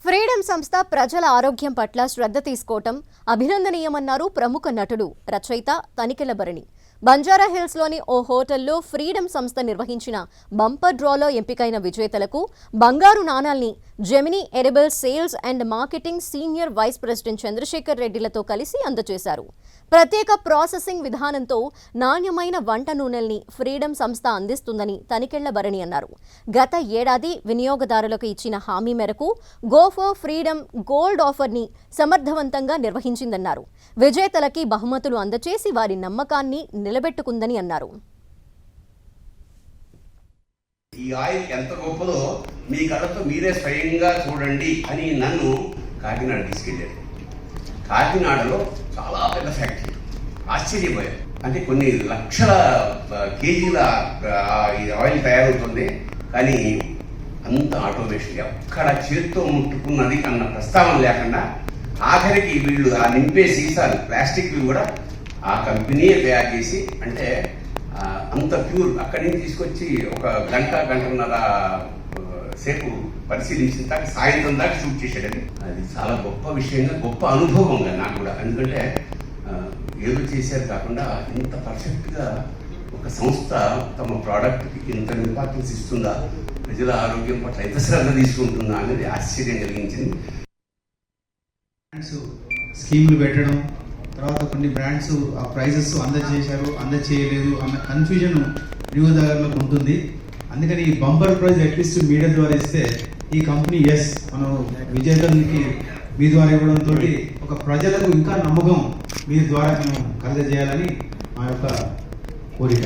Freedom సంస్థ ప్రజల ఆరోగ్యం పట్ల శ్రద్ధ తీసుకోవటం అభినందనీయమన్నారు ప్రముఖ నటుడు, రచయిత తనికెళ్ల భరణి. బంజారాహిల్స్లోని ఓ హోటల్లో ఫ్రీడమ్ సంస్థ నిర్వహించిన బంపర్ డ్రాలో ఎంపికైన విజేతలకు బంగారు నాణాల్ని Gemini edible sales and marketing senior vice president Chandrashekar రెడ్డిలతో కలిసి అందజేశారు. ప్రత్యేక ప్రాసెసింగ్ విధానంతో నాణ్యమైన వంట నూనెల్ని ఫ్రీడమ్ సంస్థ అందిస్తుందని తనికెళ్ల భరణి అన్నారు. గత ఏడాది వినియోగదారులకు ఇచ్చిన హామీ మేరకు గో ఫర్ ఫ్రీడమ్ గోల్డ్ ఆఫర్ని సమర్థవంతంగా నిర్వహించిందన్నారు. విజేతలకి బహుమతులు అందజేసి వారి నమ్మకాన్ని నిలబెట్టుకుందని అన్నారు. ఈ ఆయిల్ ఎంత గొప్పదో మీ కళ్ళతో మీరే స్వయంగా చూడండి అని నన్ను కాకినాడ తీసుకెళ్ళారు. కాకినాడలో చాలా పెద్ద ఫ్యాక్టరీ, ఆశ్చర్యపోయారు. అంటే కొన్ని లక్షల కేజీల ఈ ఆయిల్ తయారవుతుంది, కానీ అంత ఆటోమేషన్, ఎక్కడ చేత్తో ముట్టుకున్నది అన్న ప్రస్తావన లేకుండా ఆఖరికి వీళ్ళు ఆ నింపే సీసాలు ప్లాస్టిక్వి కూడా ఆ కంపెనీయే తయారు చేసి, అంటే అంత ప్యూర్ అక్కడి నుంచి తీసుకొచ్చి ఒక గంటన్నర సేపు పరిశీలించిన దాకా సాయంత్రం దాకా షూట్ చేశాడని. అది చాలా గొప్ప విషయంగా, గొప్ప అనుభవంగా నాకు కూడా. ఎందుకంటే ఏదో చేశారు కాకుండా ఇంత పర్ఫెక్ట్గా ఒక సంస్థ తమ ప్రోడక్ట్కి ఇంత ఇంపార్టెన్స్ ఇస్తుందా, ప్రజల ఆరోగ్యం పట్ల ఎంత శ్రద్ధ తీసుకుంటుందా అనేది ఆశ్చర్యం కలిగించింది. స్కీములు పెట్టడం, తర్వాత కొన్ని బ్రాండ్స్ ఆ ప్రైజెస్ అందజేశారు, అందజేయలేదు అన్న కన్ఫ్యూజన్ వినియోగదారులకు ఉంటుంది. అందుకని ఈ బంపర్ ప్రైజ్ అట్లీస్ట్ మీడియా ద్వారా ఇస్తే ఈ కంపెనీ మనం విజేతలకి మీ ద్వారా ఇవ్వడంతో ఒక ప్రజలకు ఇంకా నమ్మకం మీ ద్వారా మేము కలగజేయాలని మా యొక్క కోరిక.